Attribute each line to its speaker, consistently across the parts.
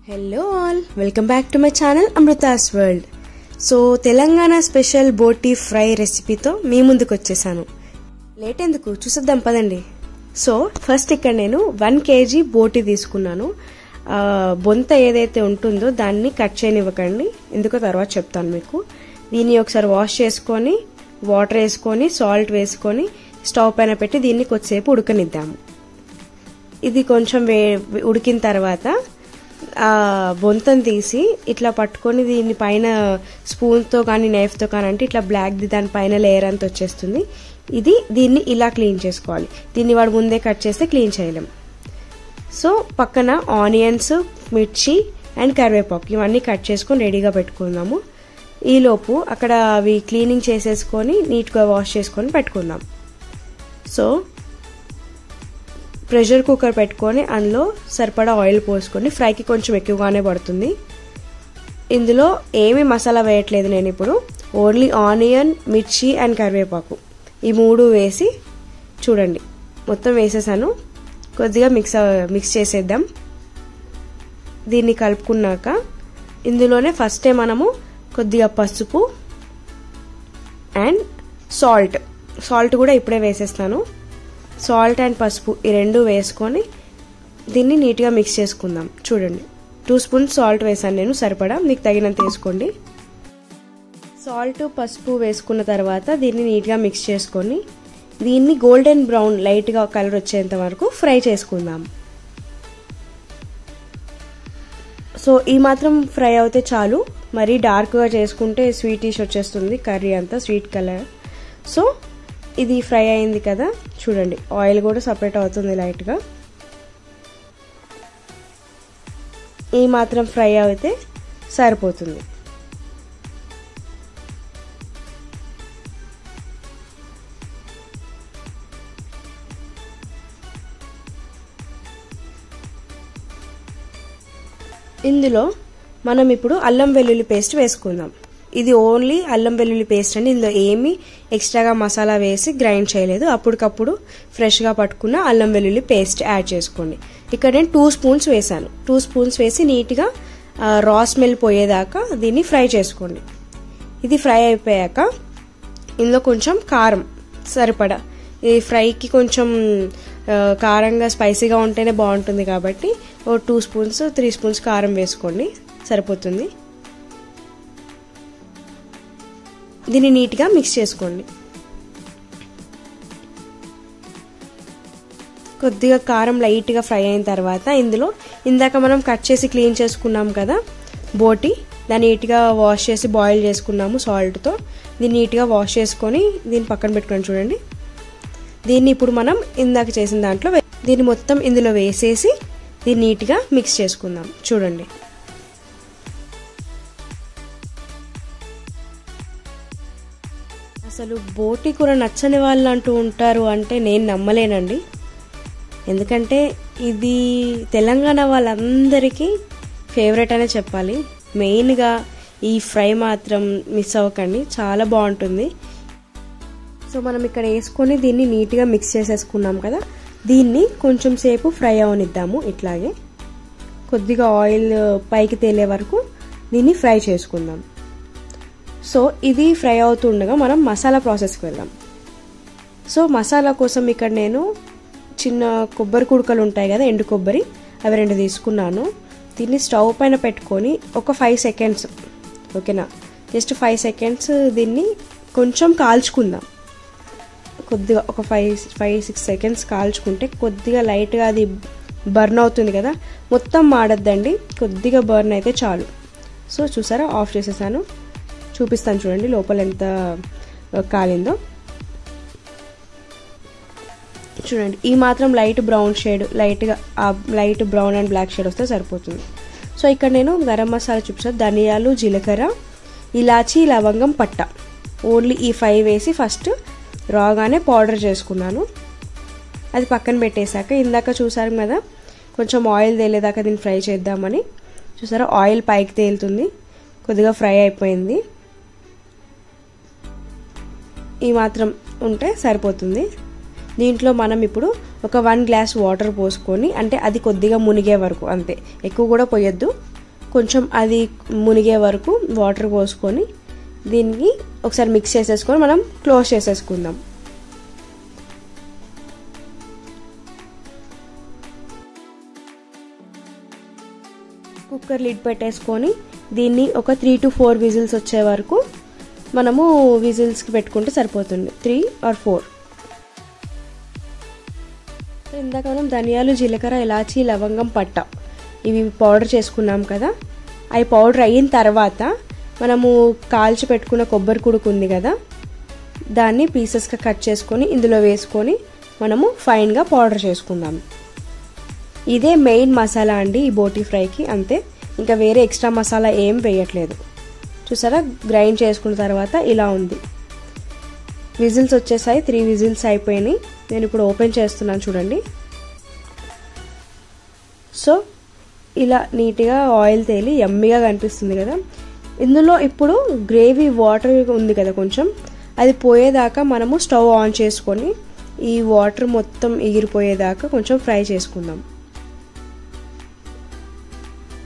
Speaker 1: Hello all, welcome back to my channel Amrutha's world. So Telangana special boti fry రెసిపీతో మీ ముందుకు వచ్చేసాను. లేట్ ఎందుకు, చూసేద్దాం పదండి. సో ఫస్ట్ ఇక్కడ నేను 1 kg బోటీ తీసుకున్నాను. బొంత ఏదైతే ఉంటుందో దాన్ని కట్ చేయనివ్వకండి, ఎందుకో తర్వాత చెప్తాను మీకు. దీన్ని ఒకసారి వాష్ చేసుకొని వాటర్ వేసుకొని సాల్ట్ వేసుకొని స్టవ్ పైన పెట్టి దీన్ని కొద్దిసేపు ఉడకనిద్దాము. ఇది కొంచెం ఉడికిన తర్వాత బొంతను తీసి ఇట్లా పట్టుకొని దీన్ని పైన స్పూన్తో కానీ నైఫ్తో కానీ అంటే ఇట్లా బ్లాక్ది దానిపైన లేయర్ అంతా వచ్చేస్తుంది. దీన్ని ఇలా క్లీన్ చేసుకోవాలి. దీన్ని వాడు ముందే కట్ చేస్తే క్లీన్ చేయలేం. సో పక్కన ఆనియన్స్, మిర్చి అండ్ కరివేపాకు ఇవన్నీ కట్ చేసుకొని రెడీగా పెట్టుకుందాము. ఈలోపు అక్కడ అవి క్లీనింగ్ చేసేసుకొని నీట్గా వాష్ చేసుకొని పెట్టుకుందాం. సో ప్రెషర్ కుక్కర్ పెట్టుకొని అందులో సరిపడా ఆయిల్ పోసుకొని, ఫ్రైకి కొంచెం ఎక్కువగానే పడుతుంది. ఇందులో ఏమీ మసాలా వేయట్లేదు నేను ఇప్పుడు, ఓన్లీ ఆనియన్, మిర్చి అండ్ కరివేపాకు ఈ 3 వేసి చూడండి మొత్తం వేసేసాను. కొద్దిగా మిక్స్ చేసేద్దాం. దీన్ని కలుపుకున్నాక ఇందులోనే ఫస్టే మనము కొద్దిగా పసుపు అండ్ సాల్ట్ కూడా ఇప్పుడే వేసేస్తాను. సాల్ట్ అండ్ పసుపు ఈ 2 వేసుకొని దీన్ని నీట్గా మిక్స్ చేసుకుందాం. చూడండి 2 స్పూన్స్ సాల్ట్ వేసాను నేను, సరిపడా, మీకు తగినంత వేసుకోండి. సాల్ట్ పసుపు వేసుకున్న తర్వాత దీన్ని నీట్గా మిక్స్ చేసుకొని దీన్ని గోల్డెన్ బ్రౌన్ లైట్గా కలర్ వచ్చేంత వరకు ఫ్రై చేసుకుందాం. సో ఈ మాత్రం ఫ్రై అవుతే చాలు, మరీ డార్క్గా చేసుకుంటే స్వీటిష్ వచ్చేస్తుంది కర్రీ అంతా, స్వీట్ కలర్. సో ఇది ఫ్రై అయింది కదా, చూడండి ఆయిల్ కూడా సపరేట్ అవుతుంది లైట్గా. ఈ మాత్రం ఫ్రై అయితే సరిపోతుంది. ఇందులో మనం ఇప్పుడు అల్లం వెల్లుల్లి పేస్ట్ వేసుకుందాం. ఇది ఓన్లీ అల్లం వెల్లుల్లి పేస్ట్ అండి, ఇందులో ఏమీ ఎక్స్ట్రాగా మసాలా వేసి గ్రైండ్ చేయలేదు. అప్పటికప్పుడు ఫ్రెష్గా పట్టుకున్న అల్లం వెల్లుల్లి పేస్ట్ యాడ్ చేసుకోండి. ఇక్కడ నేను 2 స్పూన్స్ వేసాను. 2 స్పూన్స్ వేసి నీట్గా రా స్మెల్ పోయేదాకా దీన్ని ఫ్రై చేసుకోండి. ఇది ఫ్రై అయిపోయాక ఇందులో కొంచెం కారం సరిపడా, ఈ ఫ్రైకి కొంచెం కారంగా స్పైసీగా ఉంటేనే బాగుంటుంది కాబట్టి 2 స్పూన్స్ 3 స్పూన్స్ కారం వేసుకోండి, సరిపోతుంది. దీన్ని నీట్గా మిక్స్ చేసుకోండి. కొద్దిగా కారం లైట్గా ఫ్రై అయిన తర్వాత ఇందులో ఇందాక మనం కట్ చేసి క్లీన్ చేసుకున్నాం కదా బోటీ, దాన్ని నీట్గా వాష్ చేసి బాయిల్ చేసుకున్నాము సాల్ట్తో. దీన్ని నీట్గా వాష్ చేసుకొని దీన్ని పక్కన పెట్టుకొని చూడండి. దీన్ని ఇప్పుడు మనం ఇందాక చేసిన దాంట్లో దీన్ని మొత్తం ఇందులో వేసేసి దీన్ని నీట్గా మిక్స్ చేసుకుందాం. చూడండి అసలు బోటీ కూర నచ్చని వాళ్ళు అంటూ ఉంటారు అంటే నేను నమ్మలేనండి. ఎందుకంటే ఇది తెలంగాణ వాళ్ళందరికీ ఫేవరెట్ అనే చెప్పాలి. మెయిన్గా ఈ ఫ్రై మాత్రం మిస్ అవ్వకండి, చాలా బాగుంటుంది. సో మనం ఇక్కడ వేసుకొని దీన్ని నీట్గా మిక్స్ చేసేసుకున్నాం కదా, దీన్ని కొంచెం సేపు ఫ్రై అవనిద్దాము. ఇట్లాగే కొద్దిగా ఆయిల్ పైకి తేలే వరకు దీన్ని ఫ్రై చేసుకుందాం. సో ఇది ఫ్రై అవుతుండగా మనం మసాలా ప్రాసెస్కి వెళ్దాం. సో మసాలా కోసం ఇక్కడ నేను చిన్న కొబ్బరి కుడకలు ఉంటాయి కదా, ఎండు కొబ్బరి, అవి 2 తీసుకున్నాను. దీన్ని స్టవ్ పైన పెట్టుకొని ఒక 5 సెకండ్స్, ఓకేనా, జస్ట్ 5 సెకండ్స్ దీన్ని కొంచెం కాల్చుకుందాం. కొద్దిగా ఒక 5-6 సెకండ్స్ కాల్చుకుంటే కొద్దిగా లైట్గా అది బర్న్ అవుతుంది కదా, మొత్తం మాడద్దండి, కొద్దిగా బర్న్ అయితే చాలు. సో చూసారా, ఆఫ్ చేసేసాను. చూపిస్తాను చూడండి లోపల ఎంత కాలిందో. చూడండి ఈ మాత్రం light brown shade, light brown and black shade వస్తే సరిపోతుంది. సో ఇక్కడ నేను గరం మసాలా చూపిస్తాను. ధనియాలు, జీలకర్ర, ఇలాచీ, లవంగం, పట్ట, ఓన్లీ ఈ 5 వేసి ఫస్ట్ రాగానే పౌడర్ చేసుకున్నాను. అది పక్కన పెట్టేశాక ఇందాక చూసారు కదా కొంచెం ఆయిల్ తేలేదాకా దీన్ని ఫ్రై చేద్దామని, చూసారా ఆయిల్ పైకి తేలుతుంది, కొద్దిగా ఫ్రై అయిపోయింది. ఈ మాత్రం ఉంటే సరిపోతుంది. దీంట్లో మనం ఇప్పుడు ఒక 1 గ్లాస్ వాటర్ పోసుకొని, అంటే అది కొద్దిగా మునిగే వరకు, అంతే, ఎక్కువ కూడా పోయొద్దు, కొంచెం అది మునిగే వరకు వాటర్ పోసుకొని దీన్ని ఒకసారి మిక్స్ చేసేసుకొని మనం క్లోజ్ చేసేసుకుందాం. కుక్కర్ లిడ్ పెట్టేసుకొని దీన్ని ఒక 3 to 4 విజిల్స్ వచ్చే వరకు మనము విజిల్స్కి పెట్టుకుంటే సరిపోతుంది. 3 or 4. ఇందాక మనం ధనియాలు, జీలకర్ర, ఇలాచీ, లవంగం, పట్ట ఇవి పౌడర్ చేసుకున్నాం కదా. అవి పౌడర్ అయిన తర్వాత మనము కాల్చి పెట్టుకున్న కొబ్బరి కుడుకు ఉంది కదా, దాన్ని పీసెస్గా కట్ చేసుకొని ఇందులో వేసుకొని మనము ఫైన్గా పౌడర్ చేసుకుందాం. ఇదే మెయిన్ మసాలా అండి ఈ బోటీ ఫ్రైకి, అంతే. ఇంకా వేరే ఎక్స్ట్రా మసాలా ఏం వేయట్లేదు. చూసారా, గ్రైండ్ చేసుకున్న తర్వాత ఇలా ఉంది. విజిల్స్ వచ్చేసాయి, 3 విజిల్స్ అయిపోయినాయి. నేను ఇప్పుడు ఓపెన్ చేస్తున్నాను చూడండి. సో ఇలా నీట్గా ఆయిల్ తేలి యమ్మీగా కనిపిస్తుంది కదా. ఇందులో ఇప్పుడు గ్రేవీ వాటర్ ఉంది కదా కొంచెం, అది పోయేదాకా మనము స్టవ్ ఆన్ చేసుకొని ఈ వాటర్ మొత్తం ఎగిరిపోయేదాకా కొంచెం ఫ్రై చేసుకుందాం.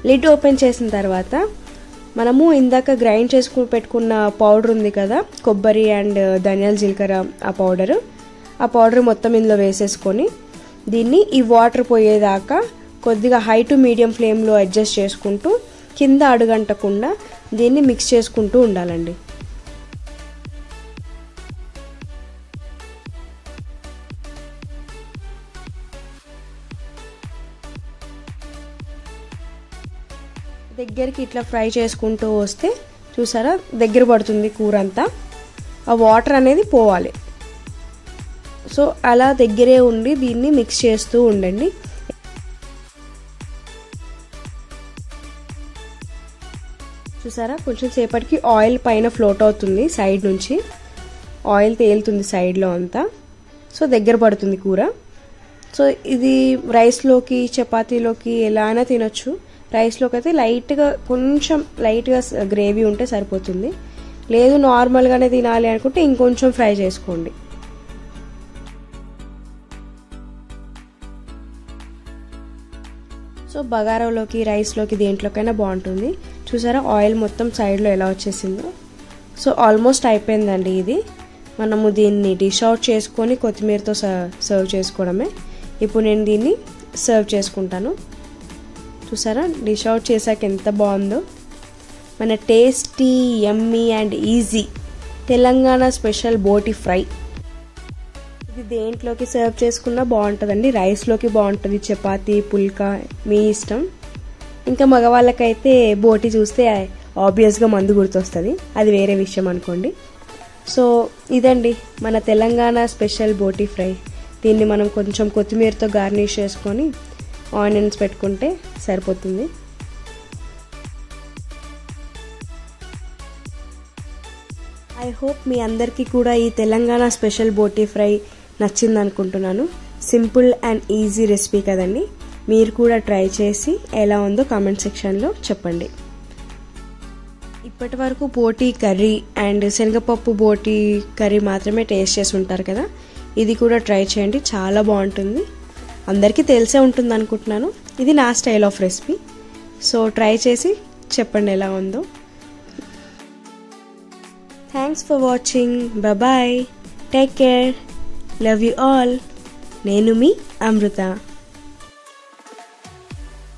Speaker 1: లిడ్ ఓపెన్ చేసిన తర్వాత మనము ఇందాక గ్రైండ్ చేసుకుని పెట్టుకున్న పౌడర్ ఉంది కదా, కొబ్బరి అండ్ ధనియాల, జీలకర్ర, ఆ పౌడర్ మొత్తం ఇందులో వేసేసుకొని దీన్ని ఈ వాటర్ పోయేదాకా కొద్దిగా హై టు మీడియం ఫ్లేమ్లో అడ్జస్ట్ చేసుకుంటూ కింద అడుగంటకుండా దీన్ని మిక్స్ చేసుకుంటూ ఉండాలండి. దగ్గరికి ఇట్లా ఫ్రై చేసుకుంటూ వస్తే చూసారా దగ్గర పడుతుంది కూర అంతా, ఆ వాటర్ అనేది పోవాలి. సో అలా దగ్గరే ఉండి దీన్ని మిక్స్ చేస్తూ ఉండండి. చూసారా కొంచెం సేపటికి ఆయిల్ పైన ఫ్లోట్ అవుతుంది, సైడ్ నుంచి ఆయిల్ తేలుతుంది సైడ్లో అంతా. సో దగ్గర పడుతుంది కూర. సో ఇది రైస్లోకి, చపాతీలోకి ఎలా అయినా తినొచ్చు. రైస్లోకి అయితే కొంచెం లైట్గా గ్రేవీ ఉంటే సరిపోతుంది. లేదు నార్మల్గానే తినాలి అనుకుంటే ఇంకొంచెం ఫ్రై చేసుకోండి. సో బగారాలోకి, రైస్లోకి, దేంట్లోకైనా బాగుంటుంది. చూసారా ఆయిల్ మొత్తం సైడ్లో ఎలా వచ్చేసిందో. సో ఆల్మోస్ట్ అయిపోయిందండి ఇది. మనము దీన్ని డిష్ అవుట్ చేసుకొని కొత్తిమీరతో సర్వ్ చేసుకోవడమే. ఇప్పుడు నేను దీన్ని సర్వ్ చేసుకుంటాను. చూసారా డిష్ అవుట్ చేశాక ఎంత బాగుందో. మన tasty, yummy and easy Telangana special boti fry. ఇది దేంట్లోకి సర్వ్ చేసుకున్నా బాగుంటుందండి. రైస్లోకి బాగుంటుంది, చపాతీ, పుల్కా మీ ఇష్టం. ఇంకా మగవాళ్ళకైతే బోటీ చూస్తే ఆబ్వియస్గా మందు గుర్తొస్తుంది, అది వేరే విషయం అనుకోండి. సో ఇదండి మన తెలంగాణ స్పెషల్ బోటీ ఫ్రై. దీన్ని మనం కొంచెం కొత్తిమీరతో గార్నిష్ చేసుకొని ఆనియన్స్ పెట్టుకుంటే సరిపోతుంది. ఐ హోప్ మీ అందరికీ కూడా ఈ తెలంగాణ స్పెషల్ బోటీ ఫ్రై నచ్చింది అనుకుంటున్నాను. సింపుల్ అండ్ ఈజీ రెసిపీ కదండి. మీరు కూడా ట్రై చేసి ఎలా ఉందో కామెంట్ సెక్షన్లో చెప్పండి. ఇప్పటి వరకు బోటీ కర్రీ అండ్ శనగపప్పు బోటీ కర్రీ మాత్రమే టేస్ట్ చేసి ఉంటారు కదా, ఇది కూడా ట్రై చేయండి, చాలా బాగుంటుంది. అందరికీ తెలిసే ఉంటుంది అనుకుంటున్నాను. ఇది నా style of recipe. So try చేసి చెప్పండి ఎలా ఉందో. Thanks for watching. Bye, take care, love you all. నేను మీ అమృత.